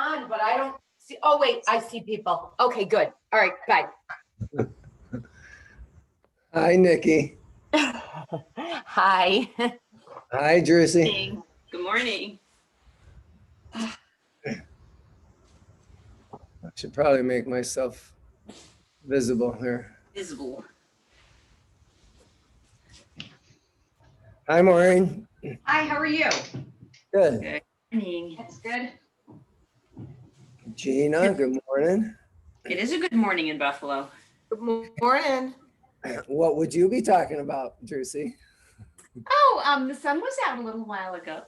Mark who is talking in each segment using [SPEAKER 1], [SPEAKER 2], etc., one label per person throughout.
[SPEAKER 1] on, but I don't see. Oh, wait, I see people. Okay, good. All right, bye.
[SPEAKER 2] Hi, Nikki.
[SPEAKER 1] Hi.
[SPEAKER 2] Hi, Jersey.
[SPEAKER 3] Good morning.
[SPEAKER 2] I should probably make myself visible here.
[SPEAKER 3] Visible.
[SPEAKER 2] Hi, Maureen.
[SPEAKER 4] Hi, how are you?
[SPEAKER 2] Good.
[SPEAKER 3] Good morning.
[SPEAKER 4] That's good.
[SPEAKER 2] Gina, good morning.
[SPEAKER 3] It is a good morning in Buffalo.
[SPEAKER 1] Good morning.
[SPEAKER 2] What would you be talking about, Jersey?
[SPEAKER 4] Oh, the sun was out a little while ago.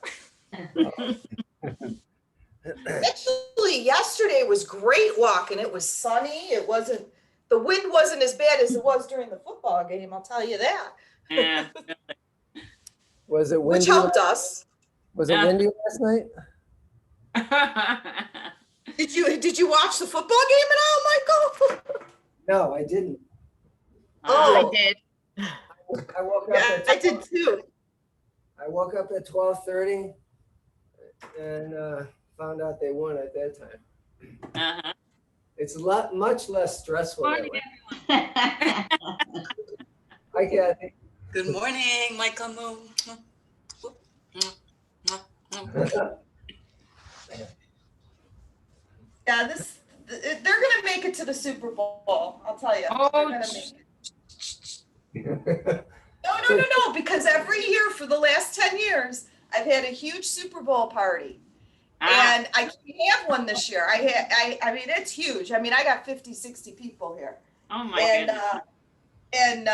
[SPEAKER 5] Actually, yesterday was great walking. It was sunny. The wind wasn't as bad as it was during the football game, I'll tell you that.
[SPEAKER 3] Yeah.
[SPEAKER 2] Was it
[SPEAKER 5] Which
[SPEAKER 2] windy?
[SPEAKER 5] helped us.
[SPEAKER 2] Was it windy last night?
[SPEAKER 5] Did you watch the football game at all, Michael?
[SPEAKER 2] No, I didn't.
[SPEAKER 5] Oh.
[SPEAKER 1] I did.
[SPEAKER 2] I woke up
[SPEAKER 5] Yeah, I did too.
[SPEAKER 2] I woke up at 12:30 and found out they won at that time.
[SPEAKER 3] Uh-huh.
[SPEAKER 2] It's much less stressful that
[SPEAKER 3] Morning,
[SPEAKER 2] way. Hi, Kathy.
[SPEAKER 6] Good morning, Michael Moon.
[SPEAKER 5] Yeah, they're gonna make it to the Super Bowl, I'll tell you.
[SPEAKER 3] Oh,
[SPEAKER 5] They're gonna make it. No, because every year for the last 10 years, I've had a huge Super Bowl party. And I can't have one this year. I mean, it's huge. I mean, I got 50, 60 people here.
[SPEAKER 3] Oh my goodness.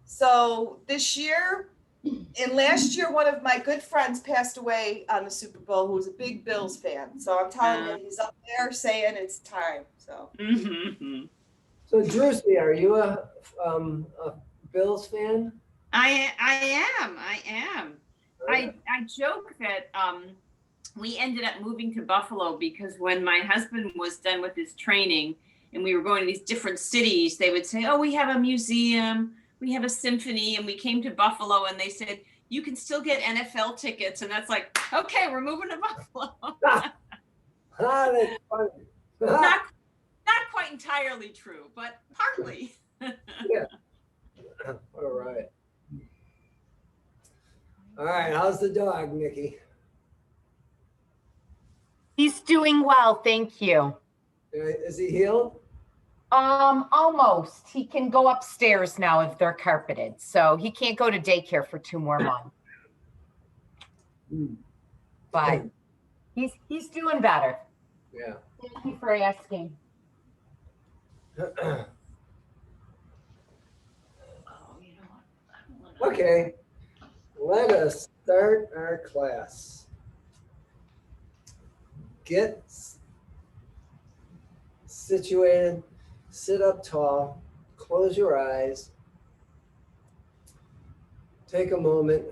[SPEAKER 5] So this year and last year, one of my good friends passed away on the Super Bowl, who was a big Bills fan. So I'm telling you, he's up there saying it's time. So.
[SPEAKER 3] Mm-hmm.
[SPEAKER 2] So, Drewsy, are you a Bills fan?
[SPEAKER 3] I am. I joke that we ended up moving to Buffalo because when my husband was done with his training and we were going to these different cities, they would say, oh, we have a museum, we have a symphony, and we came to Buffalo and they said, you can still get NFL tickets. And that's like, okay, we're moving to Buffalo.
[SPEAKER 2] That's funny.
[SPEAKER 3] not quite entirely true, but partly.
[SPEAKER 2] Yeah. All right. All right. How's the dog, Nikki?
[SPEAKER 1] He's doing well, thank you.
[SPEAKER 2] Is he healed?
[SPEAKER 1] Almost. He can go upstairs now if they're carpeted. So he can't go to daycare for 2 more months. But he's doing better.
[SPEAKER 2] Yeah.
[SPEAKER 1] Thank you for asking.
[SPEAKER 2] Okay. Let us start our class. Get situated, sit up tall, close your eyes, take a moment,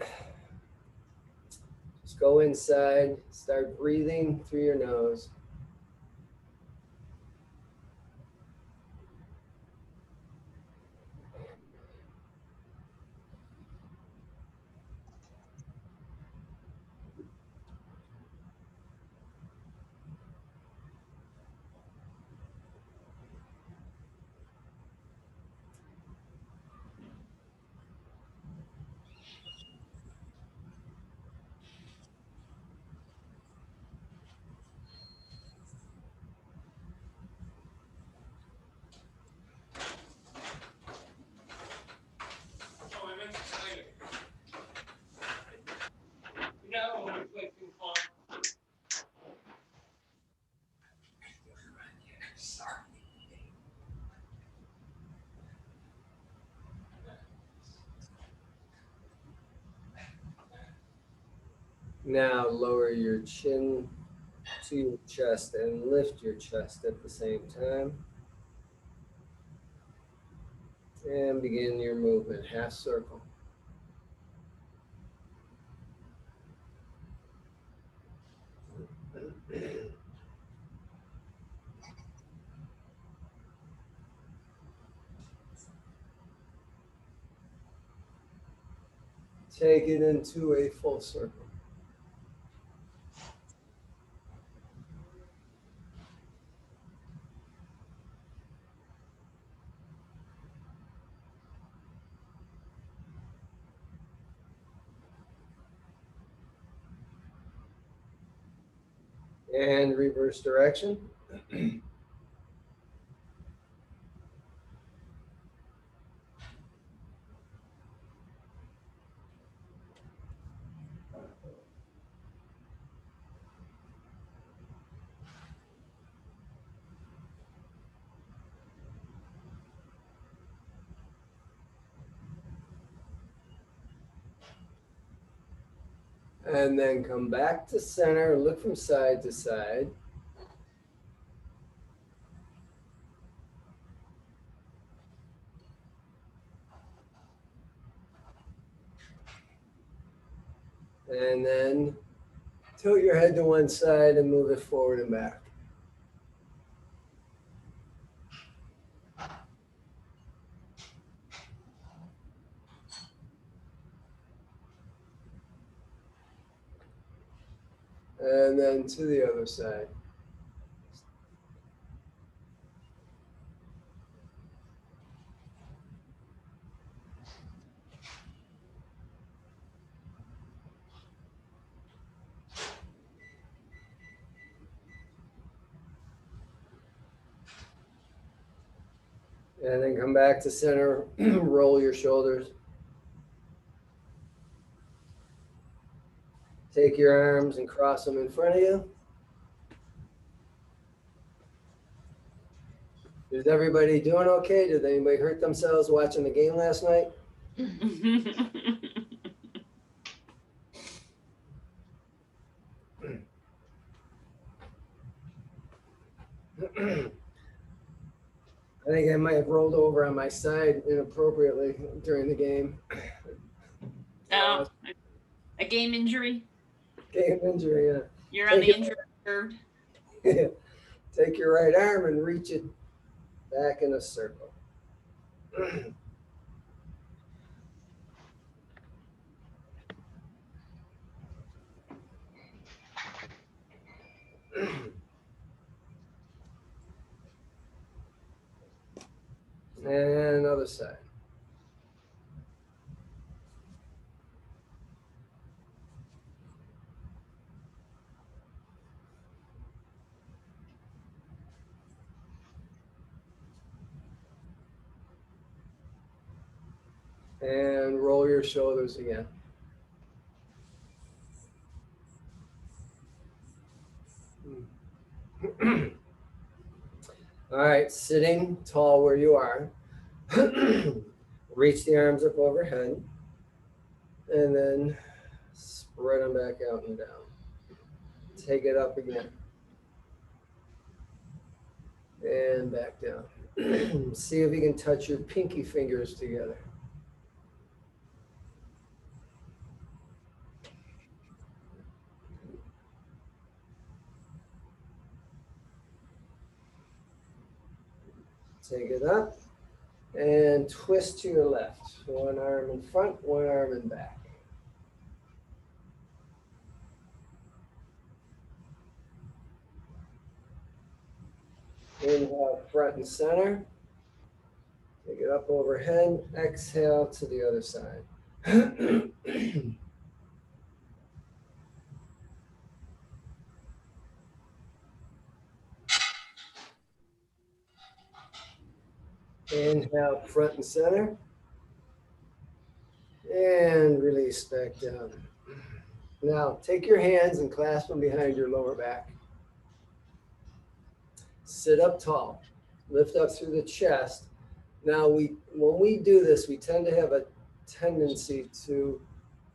[SPEAKER 2] just go inside, start breathing through your nose. Now lower your chin to your chest and lift your chest at the same time. And begin your movement, half circle. Take it into a full circle. And reverse direction. And then come back to center, look from side to side. And then tilt your head to one side and move it forward and back. And then to the other side. And then come back to center, roll your shoulders. Take your arms and cross them in front of you. Is everybody doing okay? Did anybody hurt themselves watching the game last night? I think I might have rolled over on my side inappropriately during the game.
[SPEAKER 3] Oh, a game injury?
[SPEAKER 2] Game injury,
[SPEAKER 3] You're on the injured reserve?
[SPEAKER 2] yeah. Take your right arm and reach it back in a circle. And other side. And roll your shoulders again. All right, sitting tall where you are. Reach the arms up overhead. And then spread them back out and down. Take it up again. And back down. See if you can touch your pinky fingers together. Take it up and twist to your left. One arm in front, one arm in back. Inhale, front and center. Take it up overhead. Exhale to the other side. Inhale, front and center. And release back down. Now, take your hands and clasp them behind your lower back. Sit up tall. Lift up through the chest. Now, when we do this, we tend to have a tendency to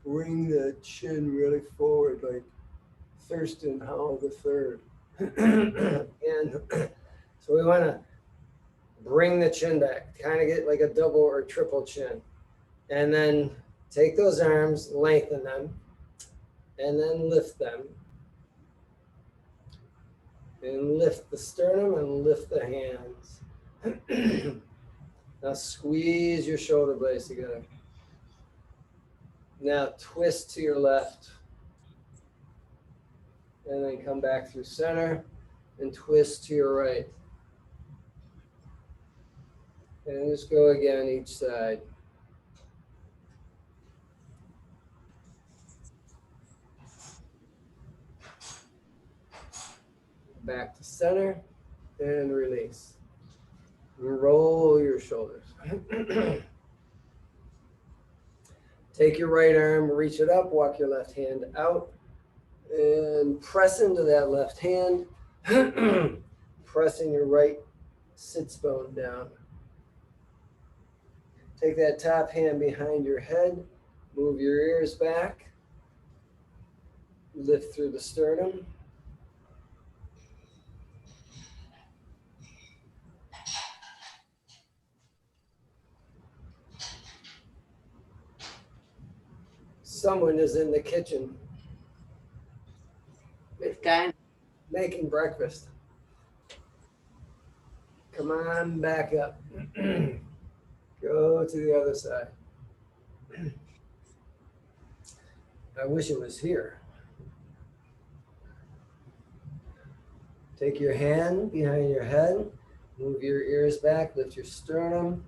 [SPEAKER 2] bring the chin really forward, like Thurston Howell III. And so we want to bring the chin back, kind of get like a double or triple chin. And then take those arms, lengthen them, and then lift them. And lift the sternum and lift the hands. Now squeeze your shoulder blades together. Now twist to your left. And then come back through center and twist to your right. And just go again each side. back to center, and release. Roll your shoulders. Take your right arm, reach it up, walk your left hand out, and press into that left hand, pressing your right sits bone down. Take that top hand behind your head, move your ears back, lift through the sternum. Someone is in the kitchen
[SPEAKER 3] It's done.
[SPEAKER 2] making breakfast. Come on back up. Go to the other side. I wish it was here. Take your hand behind your head, move your ears back, lift your sternum,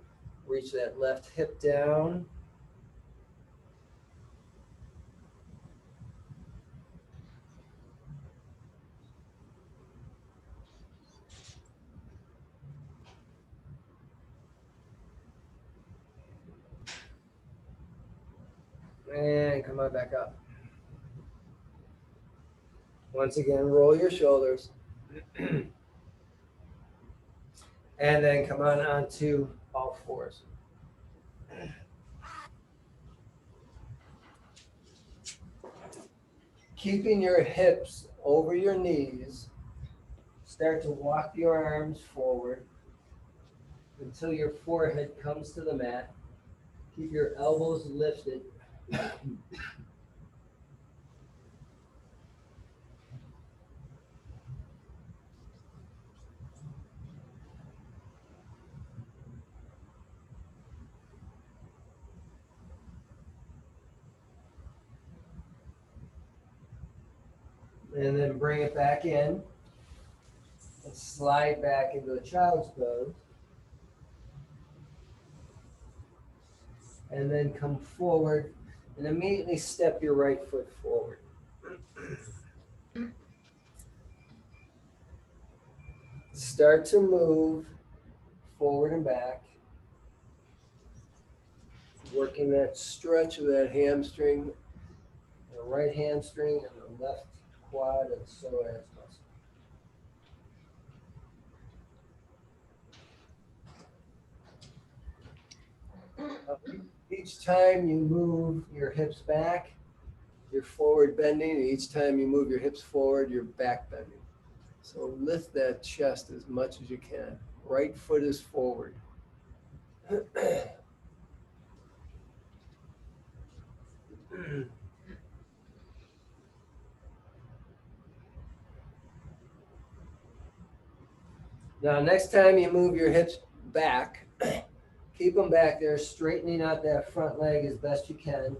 [SPEAKER 2] reach that left hip down. And come on back up. Once again, roll your shoulders. And then come on onto all fours. Keeping your hips over your knees, start to walk your arms forward until your forehead comes to the mat. Keep your elbows lifted. And then bring it back in and slide back into a child's pose. And then come forward and immediately step your right foot forward. Start to move forward and back, working that stretch of that hamstring, the right hamstring and the left quad and psoas muscle. Each time you move your hips back, you're forward bending. And each time you move your hips forward, you're back bending. So lift that chest as much as you can. Right foot is forward. Now, next time you move your hips back, keep them back there, straightening out that front leg as best you can.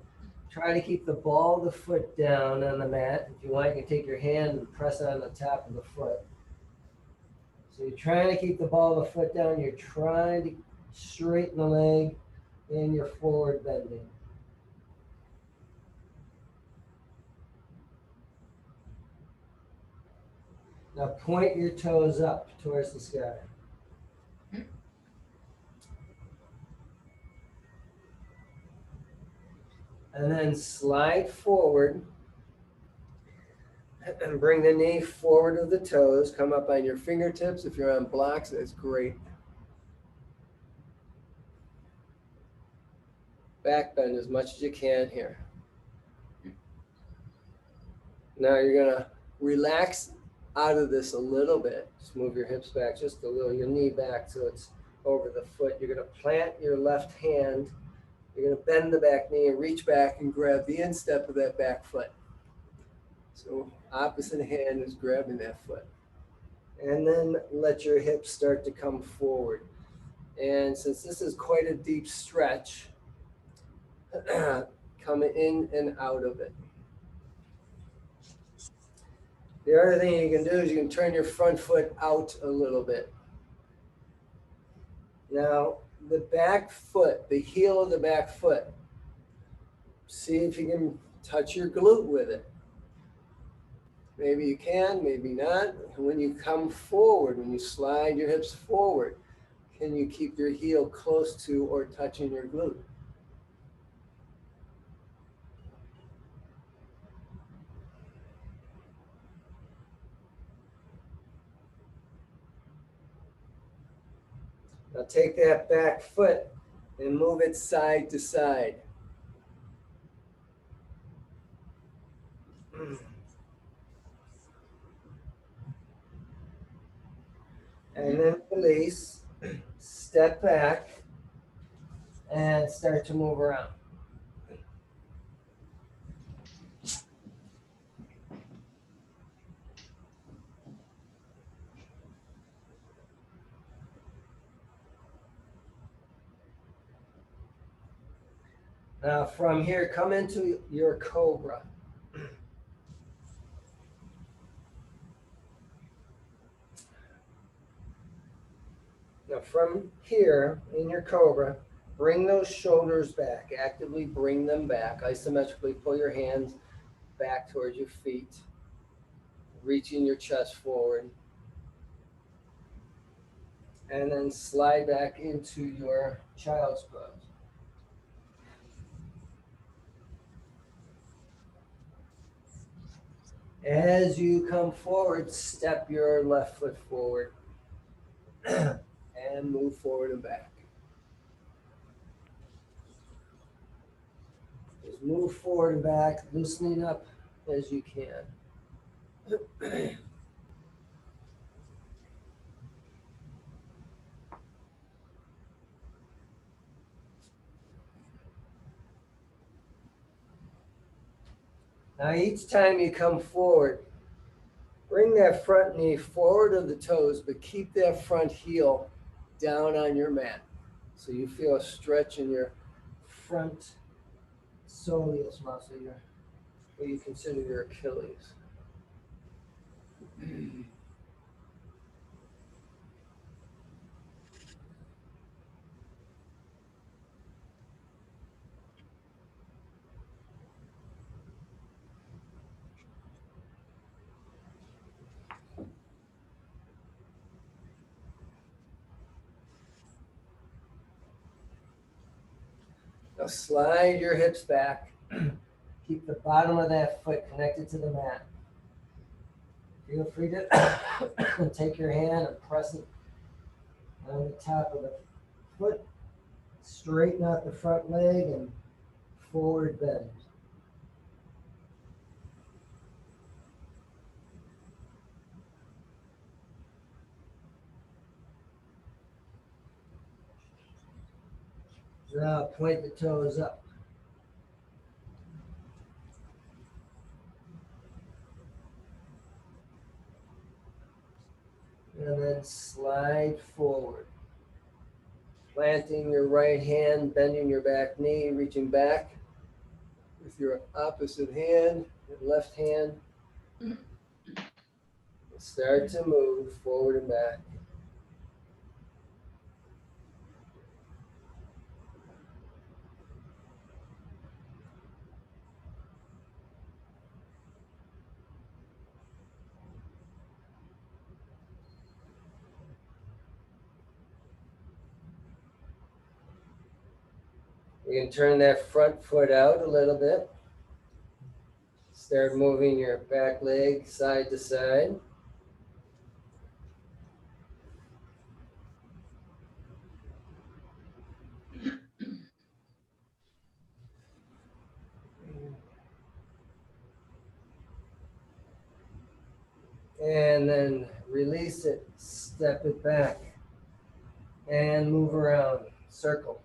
[SPEAKER 2] Try to keep the ball of the foot down on the mat. If you want, you can take your hand and press it on the top of the foot. So you're trying to keep the ball of the foot down. You're trying to straighten the leg, and you're forward bending. Now point your toes up towards the sky. And then slide forward and bring the knee forward of the toes. Come up on your fingertips. If you're on blocks, that's great. Back bend as much as you can here. Now you're gonna relax out of this a little bit. Just move your hips back just a little, your knee back so it's over the foot. You're gonna plant your left hand. You're gonna bend the back knee and reach back and grab the instep of that back foot. So opposite hand is grabbing that foot. And then let your hips start to come forward. And since this is quite a deep stretch, come in and out of it. The other thing you can do is you can turn your front foot out a little bit. Now, the back foot, the heel of the back foot, see if you can touch your glute with it. Maybe you can, maybe not. And when you come forward, when you slide your hips forward, can you keep your heel close to or touching your glute? Now take that back foot and move it side to side. And then release, step back, and start to move around. Now from here, come into your cobra. Now from here, in your cobra, bring those shoulders back. Actively bring them back. Isometrically pull your hands back towards your feet. Reaching your chest forward. And then slide back into your child's pose. As you come forward, step your left foot forward and move forward and back. Just move forward and back, loosening up as you can. Now each time you come forward, bring that front knee forward of the toes, but keep that front heel down on your mat. So you feel a stretch in your front soleus muscle, what you consider your Achilles. Now slide your hips back. Keep the bottom of that foot connected to the mat. Feel free to take your hand and press it on the top of the foot. Straighten out the front leg and forward bend. Now point the toes up. And then slide forward. Planting your right hand, bending your back knee, reaching back with your opposite hand, your left hand. Start to move forward and back. You can turn that front foot out a little bit. Start moving your back leg side to side. And then release it, step it back, and move around, circle.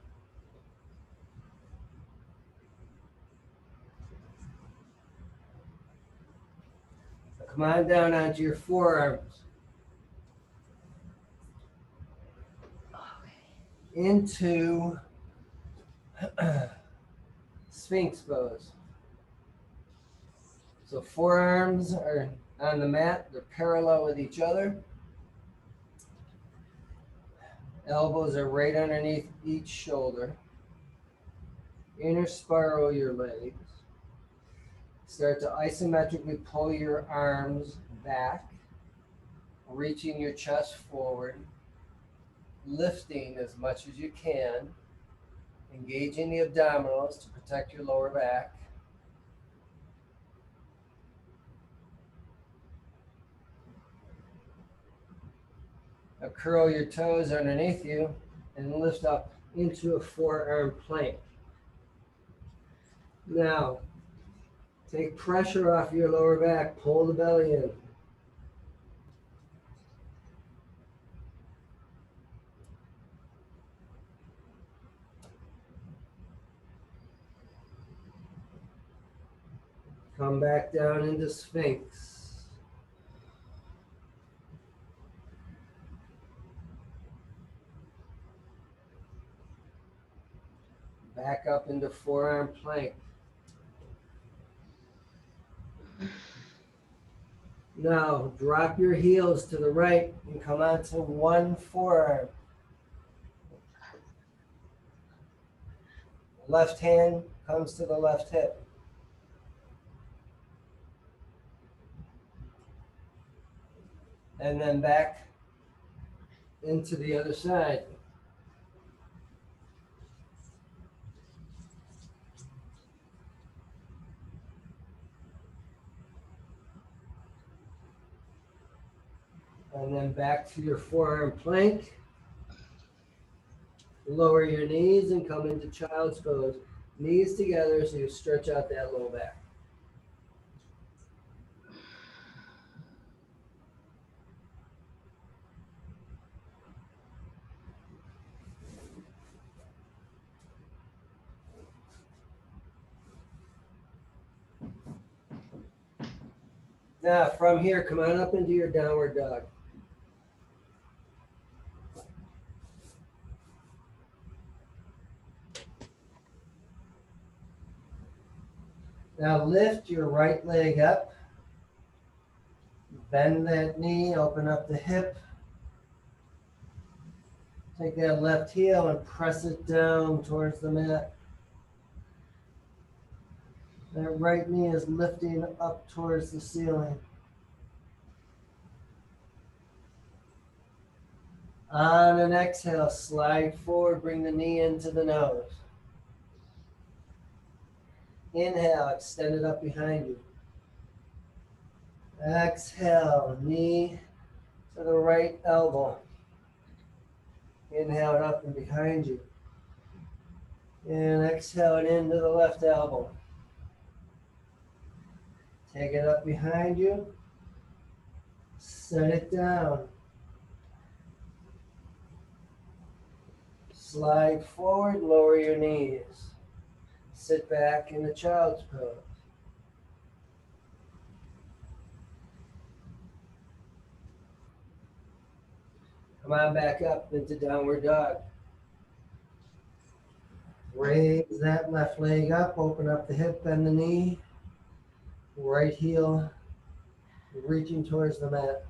[SPEAKER 2] Now come on down onto your forearms. Into Sphinx pose. So forearms are on the mat, they're parallel with each other. Elbows are right underneath each shoulder. Inner spiral your legs. Start to isometrically pull your arms back, reaching your chest forward, lifting as much as you can, engaging the abdominals to protect your lower back. Now curl your toes underneath you and lift up into a forearm plank. Now, take pressure off your lower back, pull the belly in. Come back down into Sphinx. Back up into forearm plank. Now drop your heels to the right and come onto one forearm. Left hand comes to the left hip. And then back into the other side. And then back to your forearm plank. Lower your knees and come into child's pose. Knees together so you stretch out that low back. Now from here, come on up into your downward dog. Now lift your right leg up. Bend that knee, open up the hip. Take that left heel and press it down towards the mat. That right knee is lifting up towards the ceiling. On an exhale, slide forward, bring the knee into the nose. Inhale, extend it up behind you. Exhale, knee to the right elbow. Inhale it up and behind you. And exhale it into the left elbow. Take it up behind you. Set it down. Slide forward, lower your knees. Sit back in the child's pose. Come on back up into downward dog. Raise that left leg up, open up the hip, bend the knee. Right heel reaching towards the mat.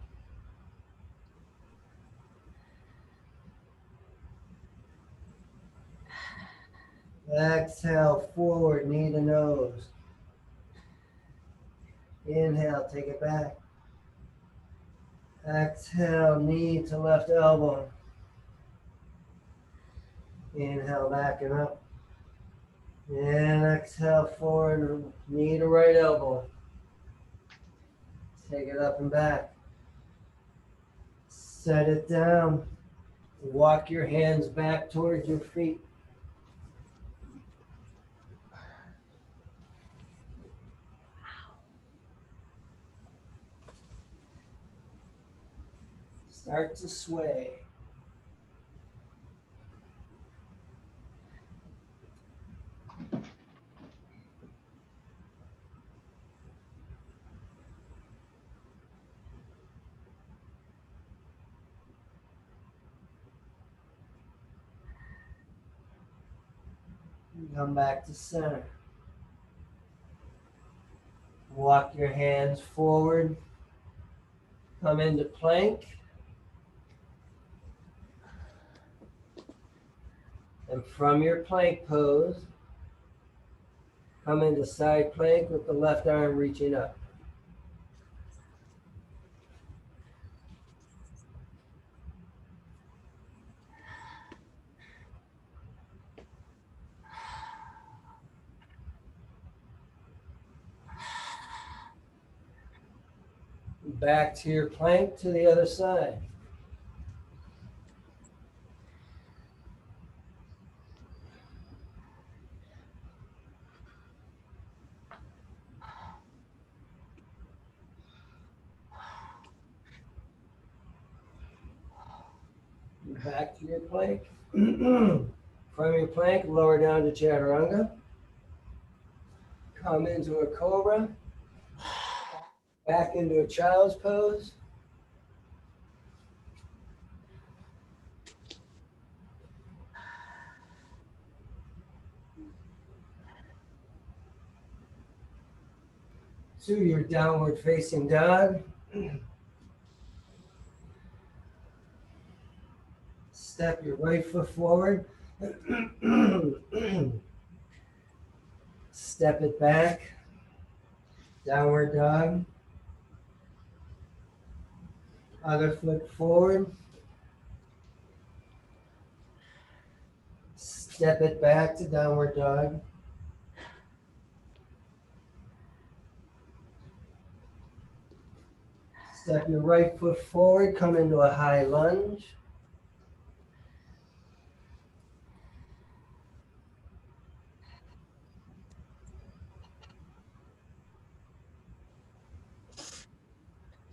[SPEAKER 2] Exhale, forward, knee to nose. Inhale, take it back. Exhale, knee to left elbow. Inhale, back and up. And exhale, forward, knee to right elbow. Take it up and back. Set it down. Walk your hands back towards your feet. Start to sway. Come back to center. Walk your hands forward. Come into plank. And from your plank pose, Come into side plank with the left arm reaching up. Back to your plank to the other side. Back to your plank. From your plank, lower down to chaturanga. Come into a cobra. Back into a child's pose. To your downward facing dog. Step your right foot forward. Step it back. Downward dog. Other foot forward. Step it back to downward dog. Step your right foot forward, come into a high lunge.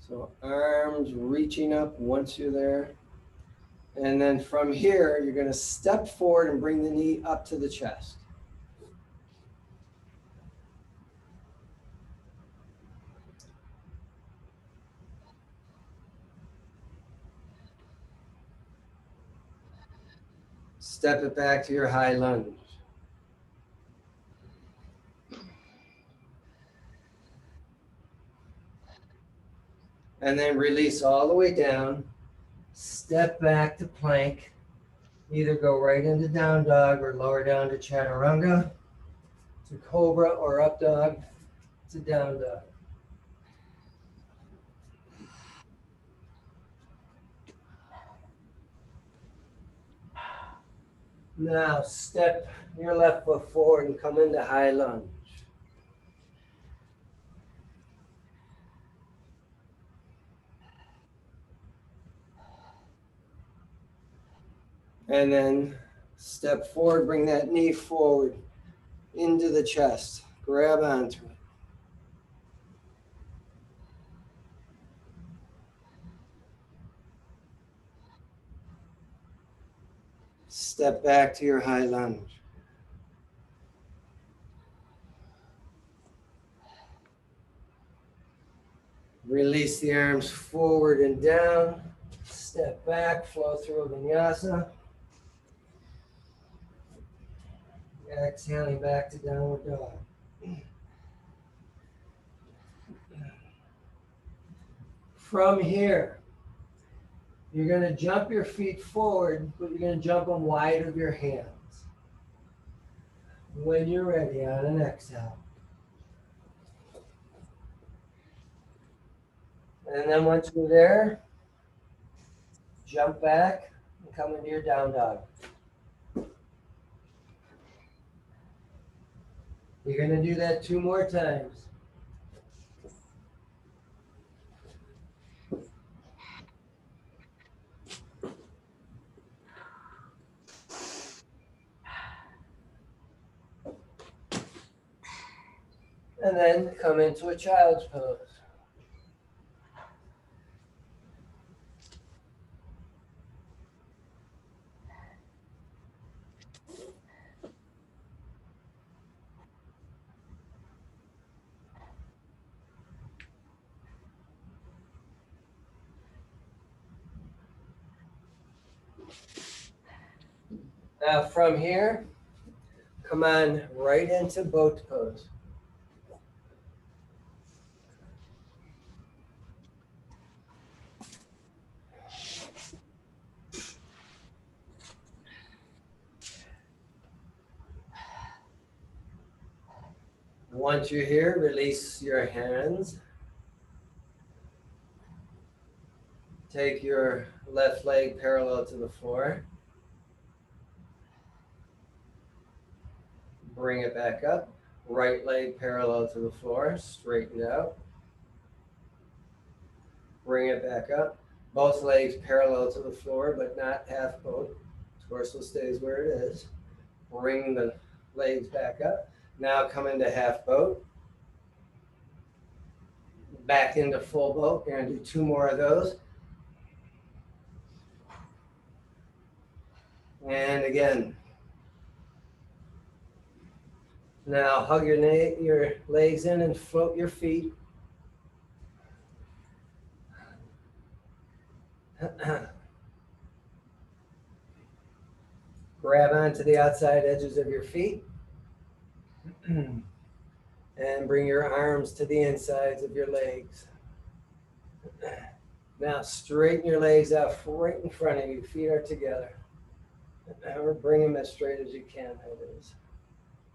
[SPEAKER 2] So arms reaching up once you're there. And then from here, you're going to step forward and bring the knee up to the chest. Step it back to your high lunge. And then release all the way down. Step back to plank. Either go right into down dog or lower down to chaturanga, to cobra or up dog, to down dog. Now step your left foot forward and come into high lunge. And then step forward, bring that knee forward into the chest. Grab onto it. Step back to your high lunge. Release the arms forward and down. Step back, flow through a vinyasa. Exhaling back to downward dog. From here, you're going to jump your feet forward, but you're going to jump them wide of your hands. When you're ready, on an exhale. And then once you're there, jump back and come into your down dog. You're going to do that 2 more times. And then come into a child's pose. Now from here, come on right into boat pose. Once you're here, release your hands. Take your left leg parallel to the floor. Bring it back up. Right leg parallel to the floor, straighten it out. Bring it back up. Both legs parallel to the floor, but not half boat. Torso stays where it is. Bring the legs back up. Now come into half boat. Back into full boat. We're going to do 2 more of those. And again. Now hug your legs in and float your feet. Grab onto the outside edges of your feet. And bring your arms to the insides of your legs. Now straighten your legs out right in front of you. Feet are together. Or bring them as straight as you can. That is.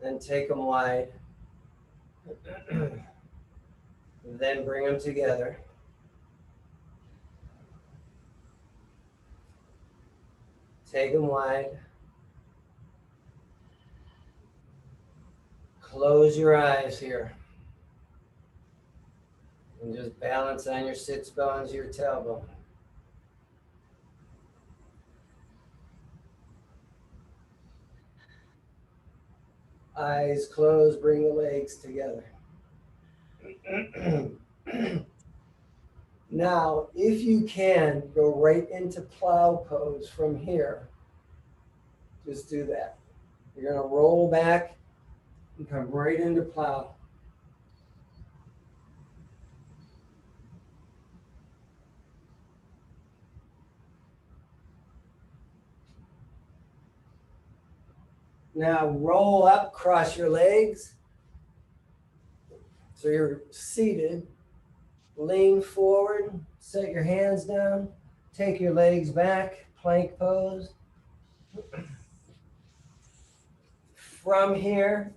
[SPEAKER 2] Then take them wide. Then bring them together. Take them wide. Close your eyes here. And just balance on your sits bones, your tailbone. Eyes closed, bring the legs together. Now, if you can, go right into plow pose from here. Just do that. You're going to roll back and come right into plow. Now roll up, cross your legs. So you're seated. Lean forward, set your hands down, take your legs back, plank pose. From here,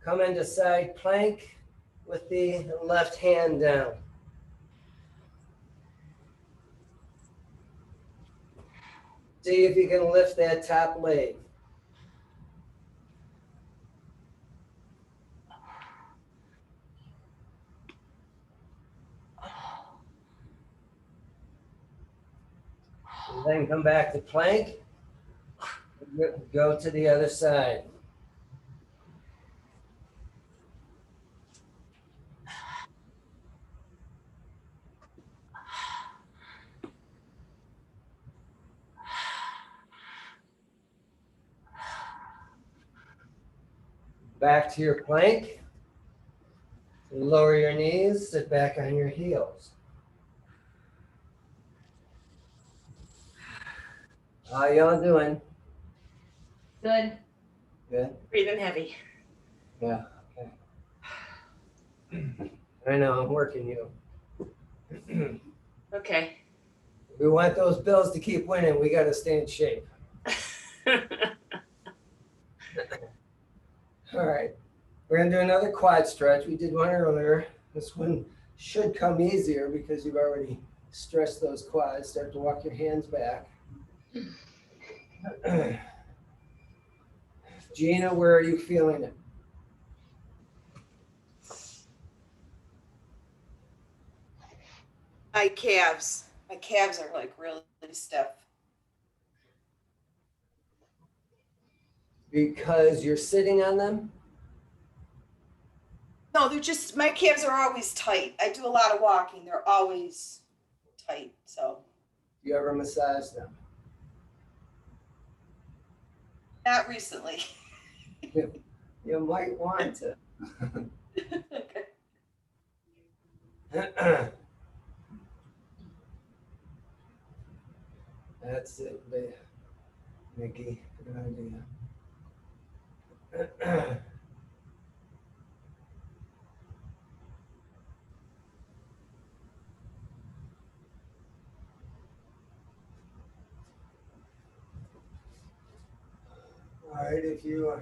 [SPEAKER 2] come into side plank with the left hand down. See if you can lift that top leg. And then come back to plank. Go to the other side. Back to your plank. Lower your knees, sit back on your heels. How y'all doing?
[SPEAKER 4] Good.
[SPEAKER 2] Good?
[SPEAKER 6] Breathing heavy.
[SPEAKER 2] Yeah, okay. I know, I'm working you.
[SPEAKER 6] Okay.
[SPEAKER 2] We want those Bills to keep winning. We got to stay in shape. All right. We're going to do another quad stretch. We did one earlier. This one should come easier because you've already stretched those quads. Start to walk your hands back. Gina, where are you feeling it?
[SPEAKER 5] My calves. My calves are like really stiff.
[SPEAKER 2] Because you're sitting on them?
[SPEAKER 5] No, they're just, my calves are always tight. I do a lot of walking. They're always tight. So
[SPEAKER 2] You ever massage them?
[SPEAKER 5] not recently.
[SPEAKER 2] You might want to.
[SPEAKER 5] Okay.
[SPEAKER 2] That's it, Nikki. Good idea. All right, if you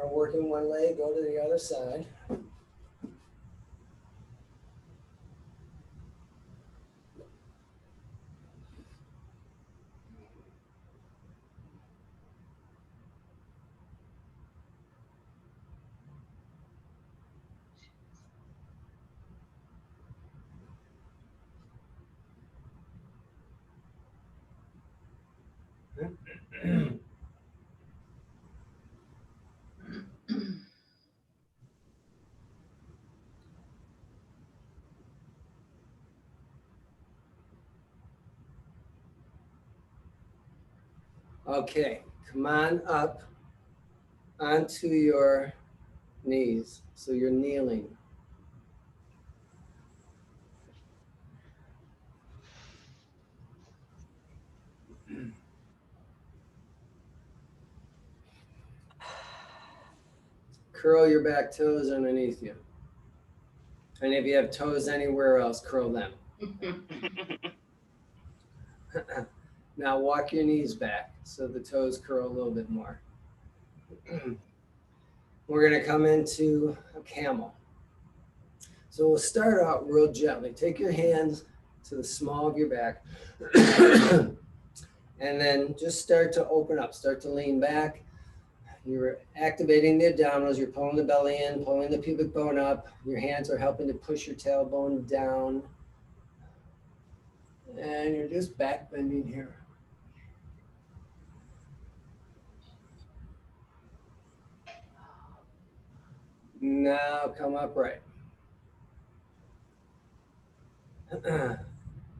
[SPEAKER 2] are working one leg, go to the other side. Okay, come on up onto your knees. So you're kneeling. Curl your back toes underneath you. And if you have toes anywhere else, curl them. Now walk your knees back so the toes curl a little bit more. We're going to come into a camel. So we'll start out real gently. Take your hands to the small of your back. And then just start to open up, start to lean back. You're activating the abdominals, you're pulling the belly in, pulling the pubic bone up. Your hands are helping to push your tailbone down. And you're just back bending here. Now come upright.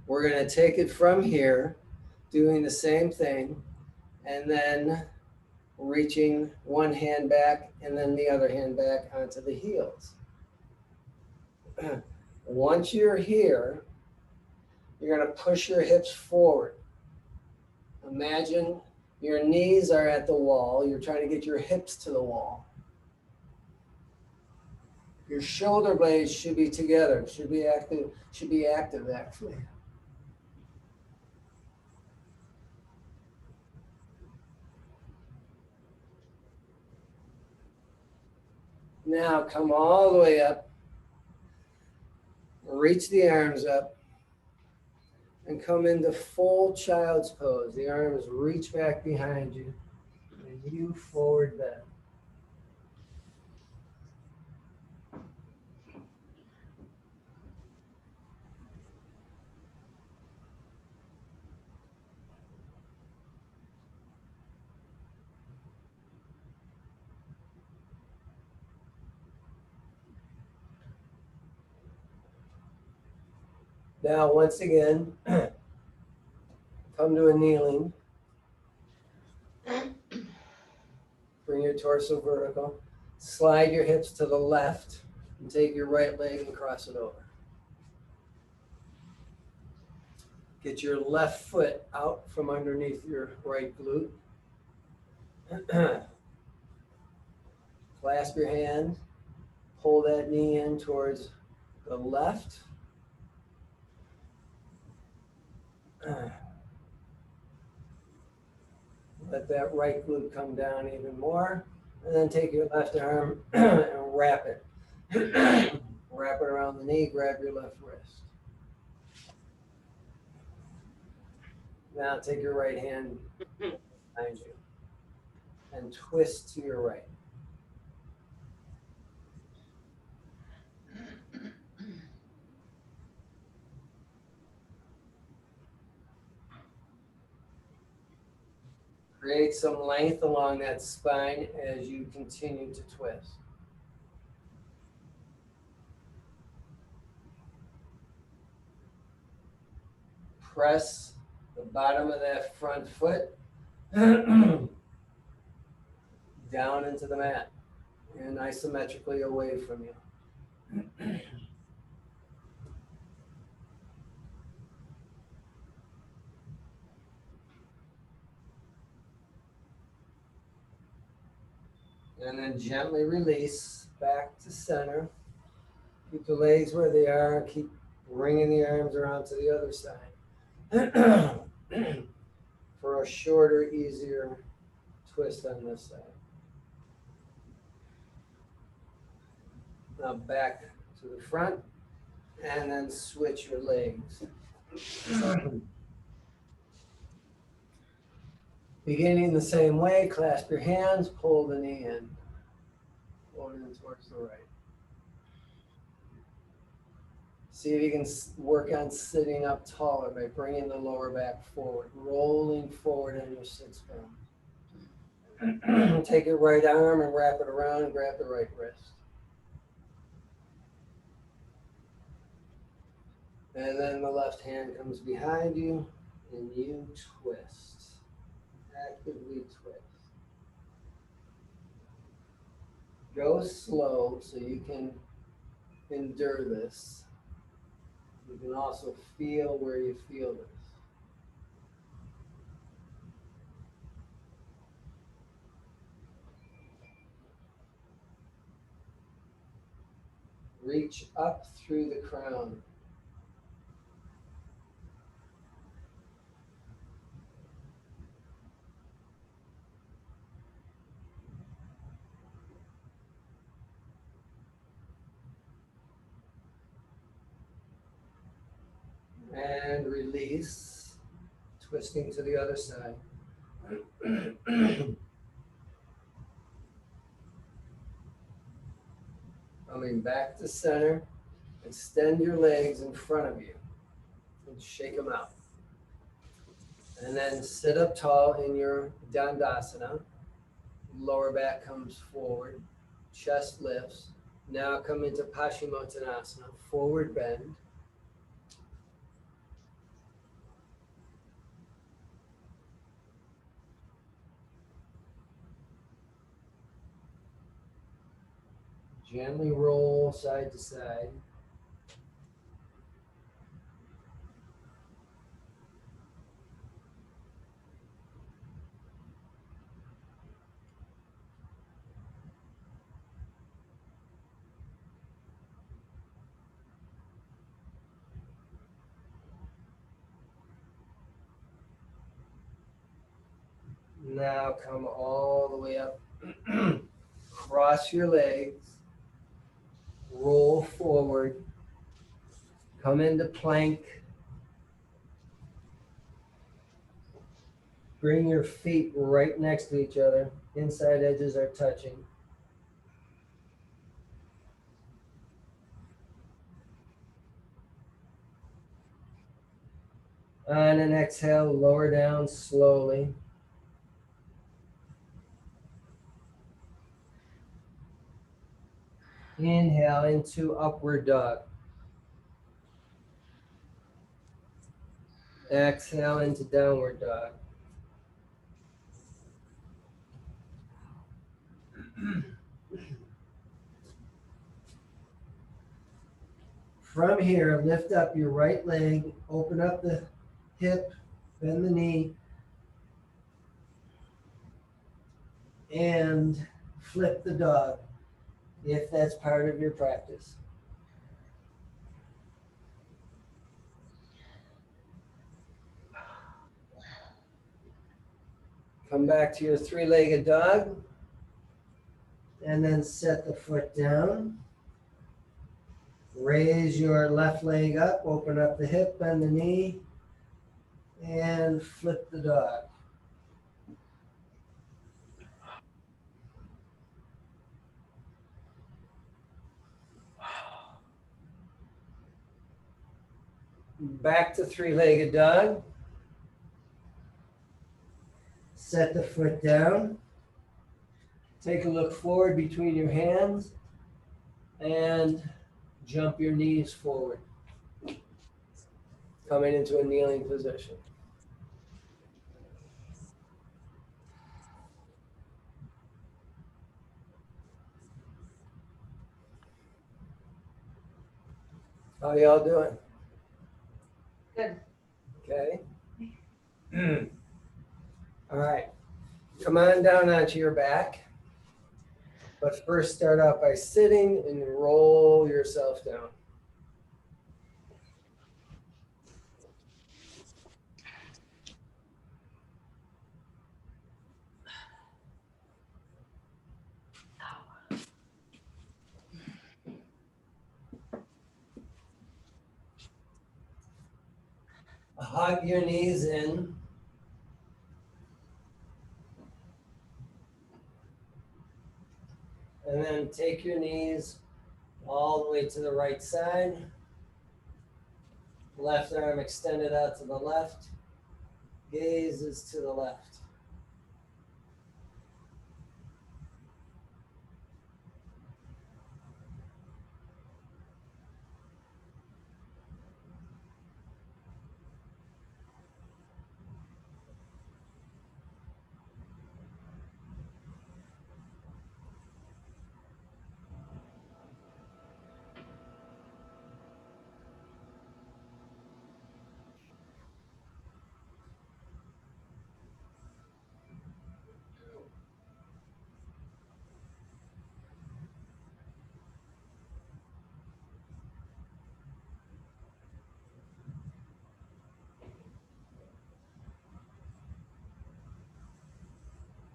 [SPEAKER 2] We're going to take it from here, doing the same thing, and then reaching one hand back and then the other hand back onto the heels. Once you're here, you're going to push your hips forward. Imagine your knees are at the wall. You're trying to get your hips to the wall. Your shoulder blades should be together, should be active actually. Now come all the way up, reach the arms up, and come into full child's pose. The arms reach back behind you, and you forward bend. Now, once again, come to a kneeling. Bring your torso vertical. Slide your hips to the left and take your right leg and cross it over. Get your left foot out from underneath your right glute. Clasp your hand. Pull that knee in towards the left. Let that right glute come down even more. And then take your left arm and wrap it. Wrap it around the knee, grab your left wrist. Now take your right hand behind you and twist to your right. Create some length along that spine as you continue to twist. Press the bottom of that front foot down into the mat and isometrically away from you. And then gently release back to center. Keep the legs where they are. Keep bringing the arms around to the other side. For a shorter, easier twist on this side. Now back to the front and then switch your legs. Beginning the same way, clasp your hands, pull the knee in. Forward and towards the right. See if you can work on sitting up taller by bringing the lower back forward, rolling forward on your sits bone. Take your right arm and wrap it around and grab the right wrist. And then the left hand comes behind you and you twist. Actively twist. Go slow so you can endure this. You can also feel where you feel this. Reach up through the crown. And release, twisting to the other side. Coming back to center, extend your legs in front of you and shake them out. And then sit up tall in your Dandasana. Lower back comes forward, chest lifts. Now come into Paschimottanasana, forward bend. Gently roll side to side. Now come all the way up. Cross your legs. Roll forward. Come into plank. Bring your feet right next to each other. Inside edges are touching. On an exhale, lower down slowly. Inhale into upward dog. Exhale into downward dog. From here, lift up your right leg, open up the hip, bend the knee, and flip the dog, if that's part of your practice. Come back to your three-legged dog, and then set the foot down. Raise your left leg up, open up the hip, bend the knee, and flip the dog. Back to three-legged dog. Set the foot down. Take a look forward between your hands and jump your knees forward. Coming into a kneeling position. How y'all doing?
[SPEAKER 4] Good.
[SPEAKER 2] Okay. All right. Come on down onto your back. But first start out by sitting and roll yourself down. hug your knees in. And then take your knees all the way to the right side. Left arm extended out to the left. Gaze is to the left.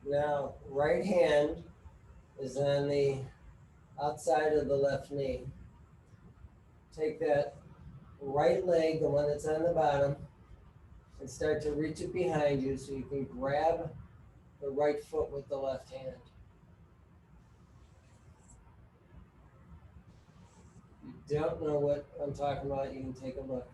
[SPEAKER 2] Now, right hand is on the outside of the left knee. Take that right leg, the one that's on the bottom, and start to reach it behind you so you can grab the right foot with the left hand. If you don't know what I'm talking about, you can take a look.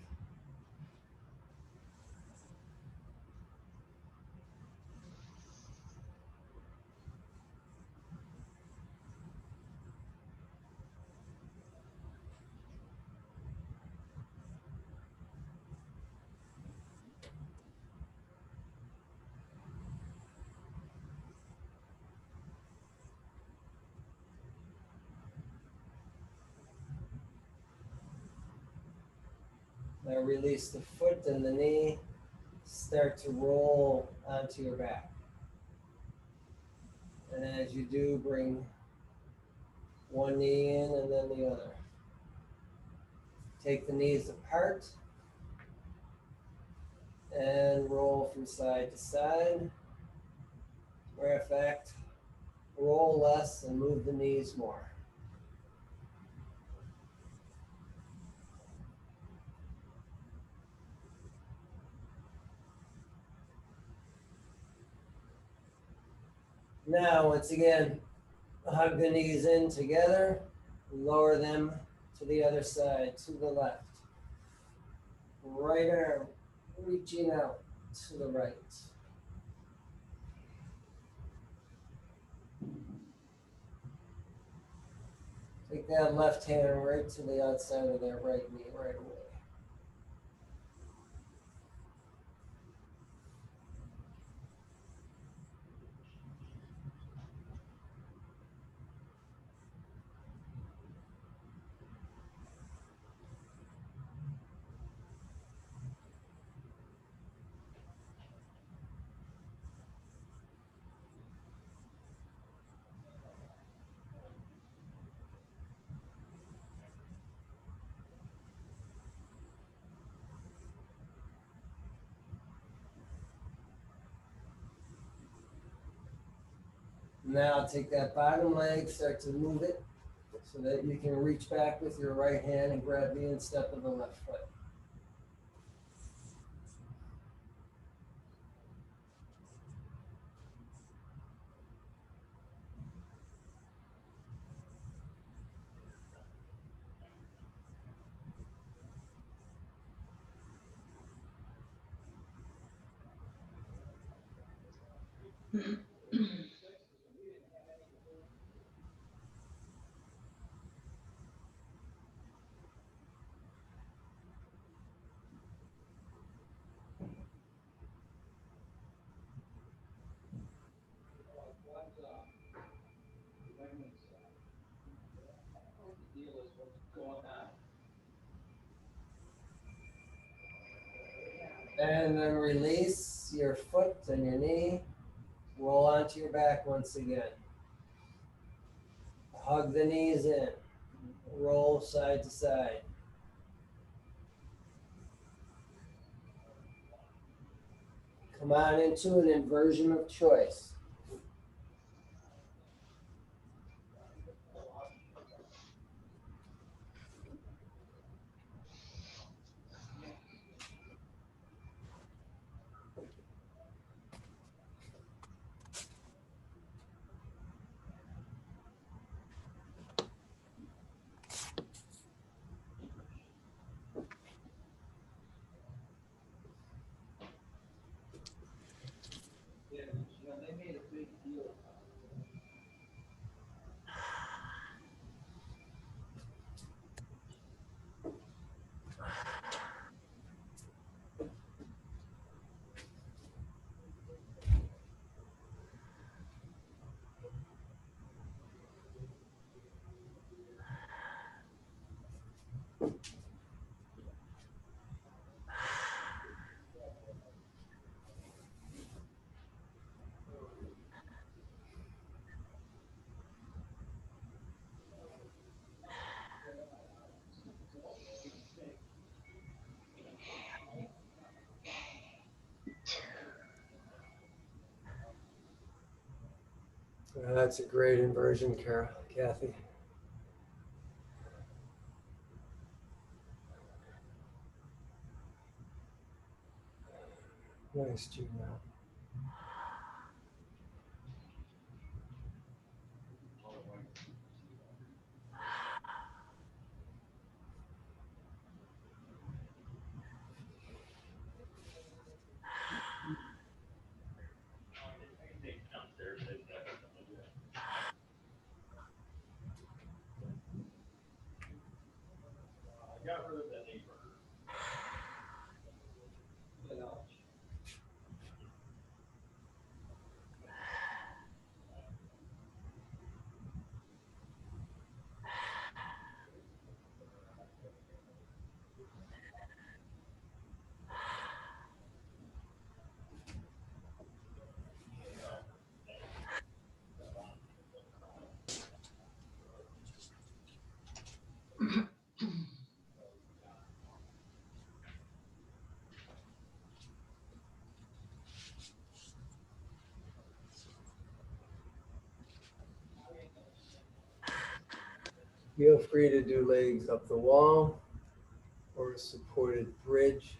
[SPEAKER 2] Now release the foot and the knee. Start to roll onto your back. And as you do, bring one knee in and then the other. Take the knees apart and roll from side to side. Matter of fact, roll less and move the knees more. Now, once again, hug the knees in together, lower them to the other side, to the left. Right arm reaching out to the right. Take that left hand right to the outside of that right knee right away. Now take that bottom leg, start to move it so that you can reach back with your right hand and grab the instep of the left foot. And then release your foot and your knee. Roll onto your back once again. Hug the knees in. Roll side to side. Come on into an inversion of choice. That's a great inversion, Kathy. Nice, Gina. Feel free to do legs up the wall or a supported bridge.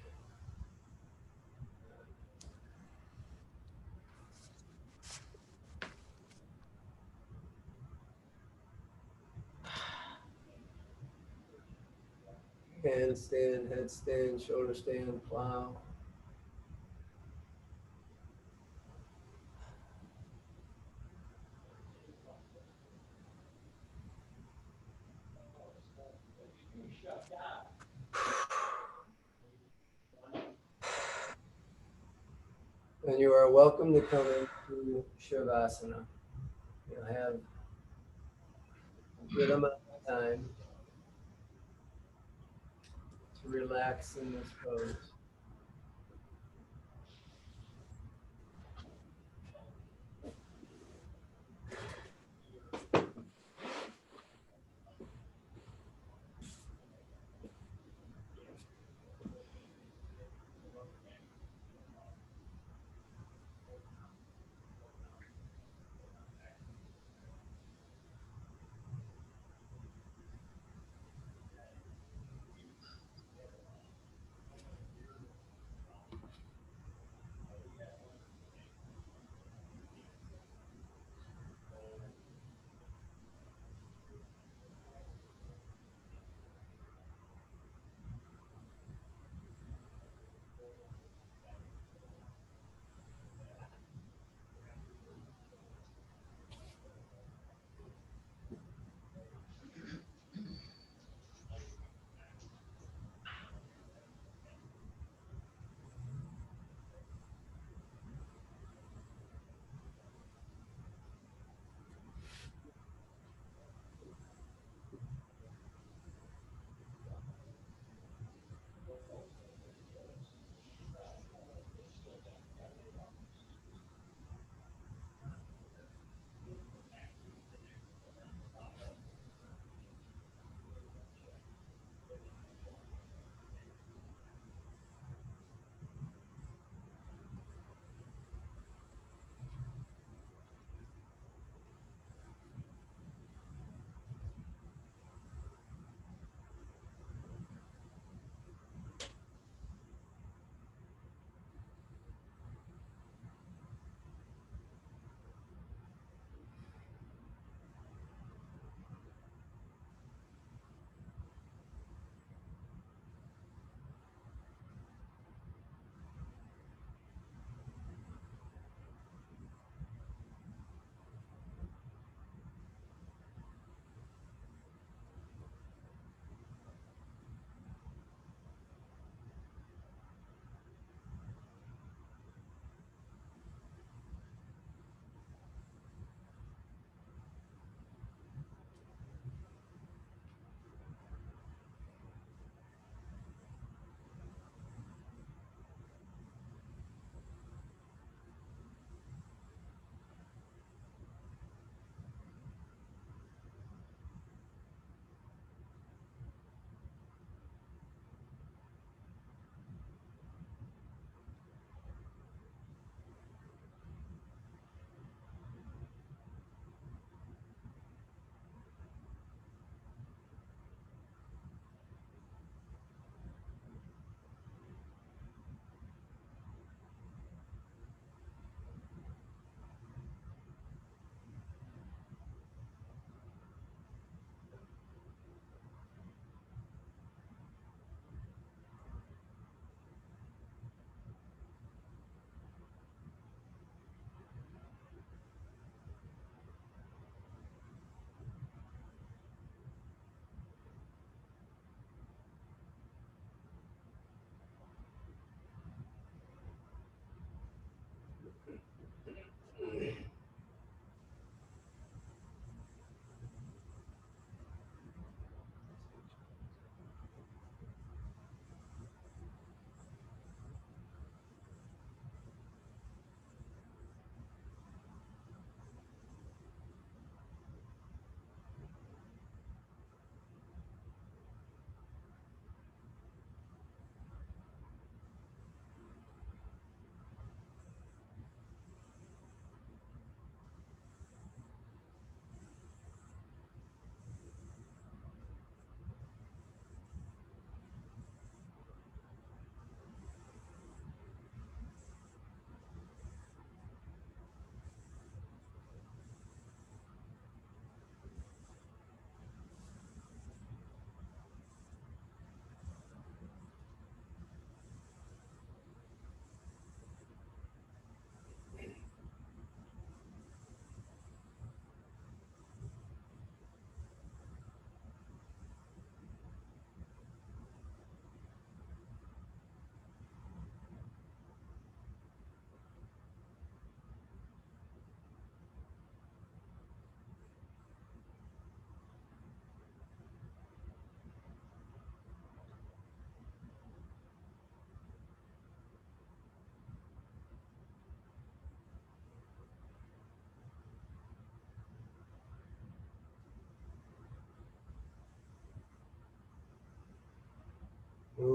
[SPEAKER 2] Handstand, headstand, shoulder stand, plow. And you are welcome to come into Shavasana. You'll have a good amount of time to relax in this pose.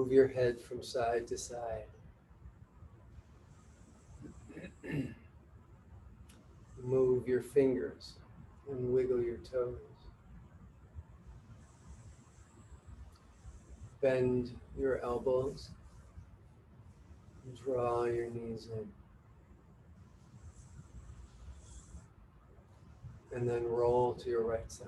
[SPEAKER 2] Move your head from side to side. Move your fingers and wiggle your toes. Bend your elbows. Draw your knees in. And then roll to your right side.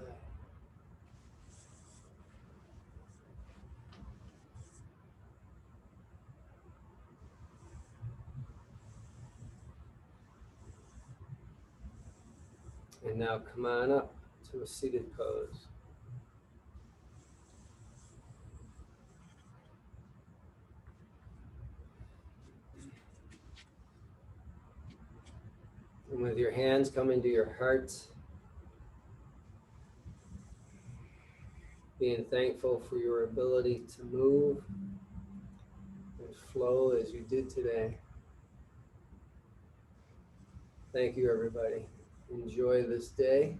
[SPEAKER 2] And now come on up to a seated pose. And with your hands coming to your heart, being thankful for your ability to move and flow as you did today. Thank you, everybody. Enjoy this day.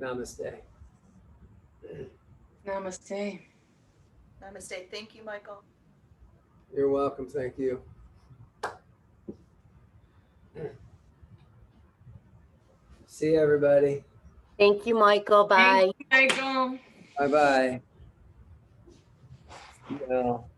[SPEAKER 2] Namaste.
[SPEAKER 4] Namaste.
[SPEAKER 5] Namaste. Thank you, Michael.
[SPEAKER 2] You're welcome. Thank you. See you, everybody.
[SPEAKER 1] Thank you, Michael. Bye.
[SPEAKER 3] Thank you, Michael.
[SPEAKER 2] Bye-bye. Well.